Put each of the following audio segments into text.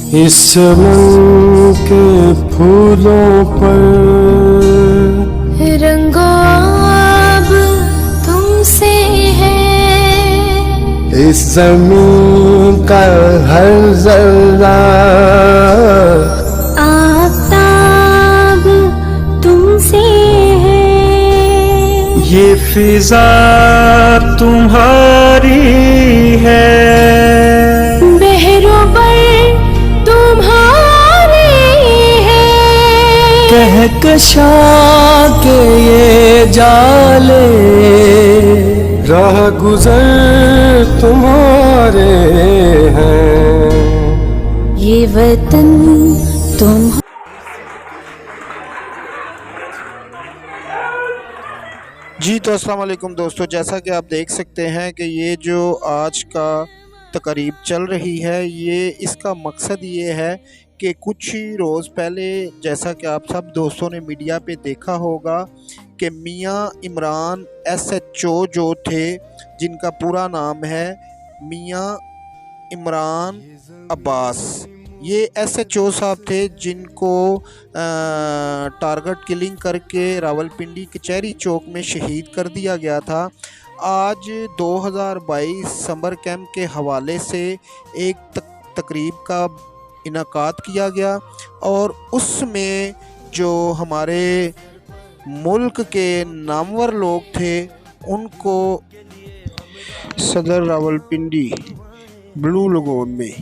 इस चमन के फूलों पर रंगो अब तुमसे है, इस ज़मीन का हर जर्रा आफताब तुमसे है, ये फिजा तुम्हारी है, बहरों पर तुम्हारे है, कहकशा के ये जाले राह गुजर तुम्हारे हैं, ये वतन तुम। जी तो अस्सलाम वालेकुम दोस्तों, जैसा कि आप देख सकते हैं कि ये जो आज का तकरीब चल रही है, ये इसका मकसद ये है कि कुछ ही रोज़ पहले, जैसा कि आप सब दोस्तों ने मीडिया पे देखा होगा कि मियाँ इमरान SHO जो थे, जिनका पूरा नाम है मियाँ इमरान अब्बास, ये SHO साहब थे जिनको टारगेट किलिंग करके रावलपिंडी कचहरी चौक में शहीद कर दिया गया था। आज 2022 समर कैंप के हवाले से एक तकरीब का इनाकाद किया गया और उसमें जो हमारे मुल्क के नामवर लोग थे उनको सदर रावलपिंडी ब्लू लगोन में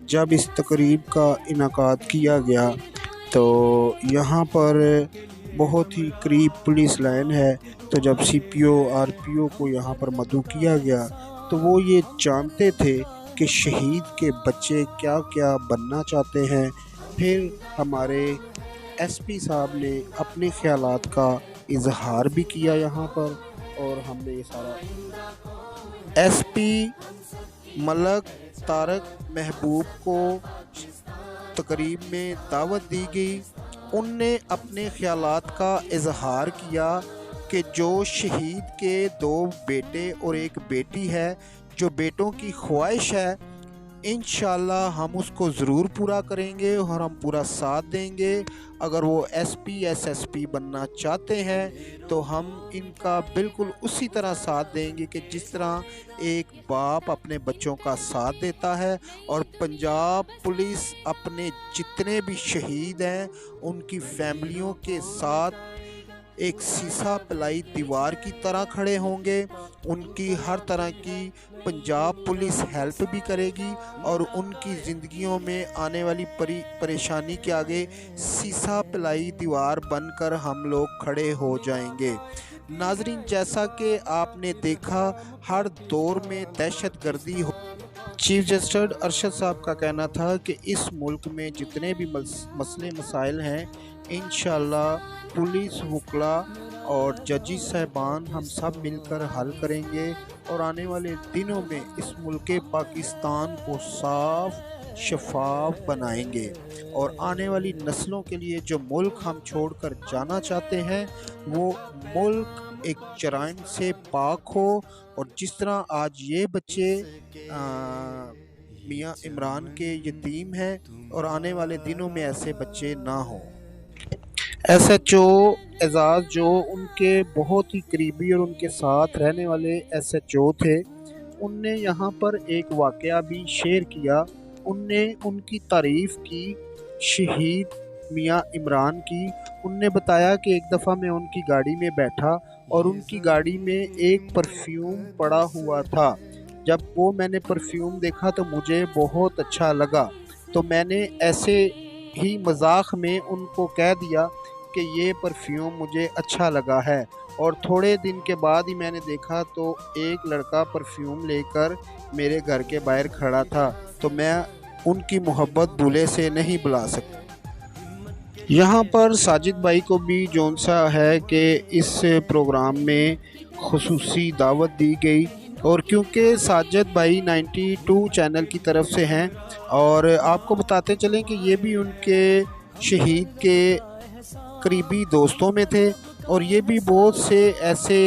जब इस तकरीब का इनाकाद किया गया तो यहाँ पर बहुत ही करीब पुलिस लाइन है, तो जब CPO RPO को यहाँ पर मदऊ किया गया तो वो ये जानते थे कि शहीद के बच्चे क्या क्या बनना चाहते हैं। फिर हमारे SP साहब ने अपने ख्यालात का इजहार भी किया यहाँ पर, और हमने ये सारा SP मलक तारक महबूब को तकरीब में दावत दी गई। उनने अपने ख्यालात का इजहार किया कि जो शहीद के 2 बेटे और 1 बेटी है, जो बेटों की ख्वाहिश है, इंशाल्लाह हम उसको ज़रूर पूरा करेंगे और हम पूरा साथ देंगे। अगर वो SP SSP बनना चाहते हैं तो हम इनका बिल्कुल उसी तरह साथ देंगे कि जिस तरह एक बाप अपने बच्चों का साथ देता है। और पंजाब पुलिस अपने जितने भी शहीद हैं उनकी फैमिलियों के साथ एक सीसा पिलाई दीवार की तरह खड़े होंगे। उनकी हर तरह की पंजाब पुलिस हेल्प भी करेगी और उनकी ज़िंदगियों में आने वाली परेशानी के आगे सीसा पिलाई दीवार बनकर हम लोग खड़े हो जाएंगे। नाजरीन, जैसा कि आपने देखा हर दौर में दहशतगर्दी हो। चीफ जस्टिस अरशद साहब का कहना था कि इस मुल्क में जितने भी मसले मसाइल हैं इंशाल्लाह पुलिस, वकला और जजिस साहबान हम सब मिलकर हल करेंगे और आने वाले दिनों में इस मुल्क पाकिस्तान को साफ शफाफ बनाएंगे और आने वाली नस्लों के लिए जो मुल्क हम छोड़कर जाना चाहते हैं वो मुल्क एक जराइम से पाक हो। और जिस तरह आज ये बच्चे मियाँ इमरान के यतीम हैं और आने वाले दिनों में ऐसे बच्चे ना हों। SHO एजाज़ जो उनके बहुत ही करीबी और उनके साथ रहने वाले SHO थे, उनने यहाँ पर एक वाक़या भी शेयर किया। उनने उनकी तारीफ़ की शहीद मियाँ इमरान की। उनने बताया कि एक दफ़ा मैं उनकी गाड़ी में बैठा और उनकी गाड़ी में एक परफ्यूम पड़ा हुआ था। जब वो मैंने परफ्यूम देखा तो मुझे बहुत अच्छा लगा, तो मैंने ऐसे ही मजाक में उनको कह दिया कि ये परफ्यूम मुझे अच्छा लगा है। और थोड़े दिन के बाद ही मैंने देखा तो एक लड़का परफ्यूम लेकर मेरे घर के बाहर खड़ा था, तो मैं उनकी मोहब्बत भूले से नहीं भुला सकता। यहाँ पर साजिद भाई को भी जौन सा है कि इस प्रोग्राम में खुसूसी दावत दी गई, और क्योंकि साजिद भाई 92 चैनल की तरफ से हैं और आपको बताते चलें कि ये भी उनके शहीद के करीबी दोस्तों में थे और ये भी बहुत से ऐसे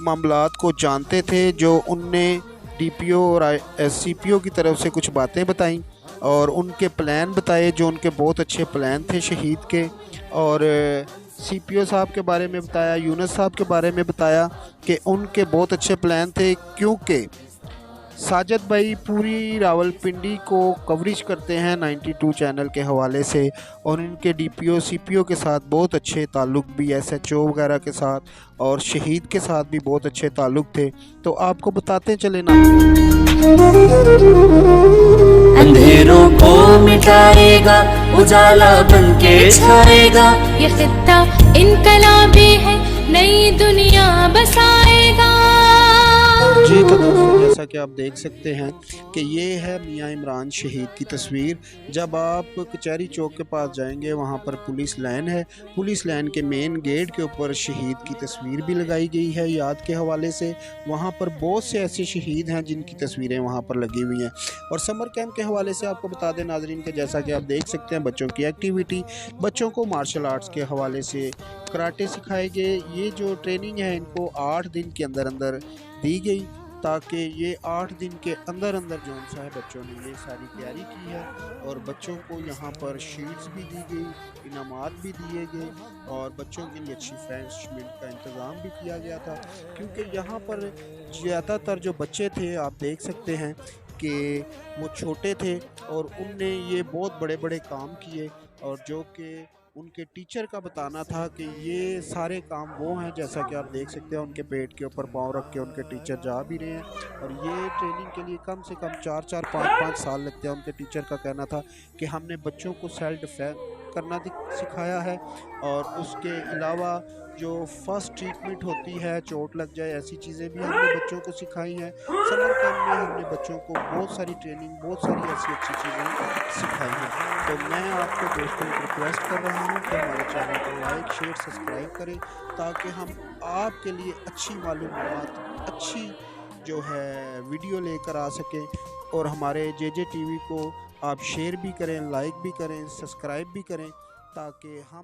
मामलात को जानते थे जो उनने DPO और CPO की तरफ से कुछ बातें बताईं। اور ان کے پلان بتائے جو ان کے بہت اچھے پلان تھے شہید کے، اور سی پی او صاحب کے بارے میں بتایا، یونس صاحب کے بارے میں بتایا کہ ان کے بہت اچھے پلان تھے، کیونکہ ساجد بھائی پوری راولپنڈی کو کوریج کرتے ہیں 92 چینل کے حوالے سے، اور ان کے ڈی پی او سی پی او کے ساتھ بہت اچھے تعلق بھی، ایس ایچ او وغیرہ کے ساتھ اور شہید کے ساتھ بھی بہت اچھے تعلق تھے، تو آپ کو بتاتے چلے نا۔ اندھیروں کو مٹائے گا، اجالا بن کے چھائے گا، یہ خطہ انقلابی ہے، نئی دنیا بسائے گا۔ جی تو دوستوں، جیسا کہ آپ دیکھ سکتے ہیں کہ یہ ہے میاں عمران شہید کی تصویر۔ جب آپ کچہری چوک کے پاس جائیں گے، وہاں پر پولیس لائن ہے، پولیس لائن کے مین گیٹ کے اوپر شہید کی تصویر بھی لگائی گئی ہے یاد کے حوالے سے۔ وہاں پر بہت سے ایسے شہید ہیں جن کی تصویریں وہاں پر لگی ہوئی ہیں۔ اور سمر کیمپ کے حوالے سے آپ کو بتا دیں ناظرین کہ جیسا کہ آپ دیکھ سکتے ہیں بچوں کی ایکٹیویٹی، بچوں کو مارشل آرٹس کے حوالے سے کراٹے سکھائے گئے۔ یہ جو ٹریننگ ہے ان کو 8 دن کے اندر اندر دی گئی، تاکہ یہ 8 دن کے اندر جو ہے بچوں نے یہ ساری تیاری کی ہے، اور بچوں کو یہاں پر شیٹس بھی دی گئی، انعامات بھی دیے گئے، اور بچوں کے لیے اچھی ریفریشمنٹ کا انتظام بھی کیا گیا تھا، کیونکہ یہاں پر زیادہ تر جو بچے تھے آپ دیکھ سکتے ہیں کہ وہ چھوٹے تھے، اور ان نے یہ بہت بڑے بڑے کام کیے، اور جو کہ ان کے ٹیچر کا بتانا تھا کہ یہ سارے کام وہ ہیں، جیسا کہ آپ دیکھ سکتے ہیں ان کے پیٹ کے اوپر پاؤں رکھ کے ان کے ٹیچر جا بھی رہے ہیں، اور یہ ٹریننگ کے لیے کم سے کم 4-5 سال لگتے ہیں۔ ان کے ٹیچر کا کہنا تھا کہ ہم نے بچوں کو سیلف ڈیفینس کرنا سکھایا ہے، اور اس کے علاوہ جو فرسٹ ٹریٹمنٹ ہوتی ہے، چوٹ لگ جائے ایسی چیزیں بھی ہم نے بچوں کو سکھائی ہیں۔ سمر کیمپ میں ہم نے بچوں کو بہت ساری ٹریننگ، بہت ساری ایسی اچھی چیزیں سکھائی ہیں۔ تو میں آپ کو دوستوں ریکویسٹ کر رہا ہوں کہ ہمارے چینل کو لائک، شیئر، سبسکرائب کریں، تاکہ ہم آپ کے لیے اچھی معلومات، اچھی جو ہے ویڈیو لے کر آ سکیں، اور ہمارے جے جے ٹی وی کو آپ شیئر بھی کریں، لائک بھی کریں، سبسکرائب بھی کریں، تاکہ ہم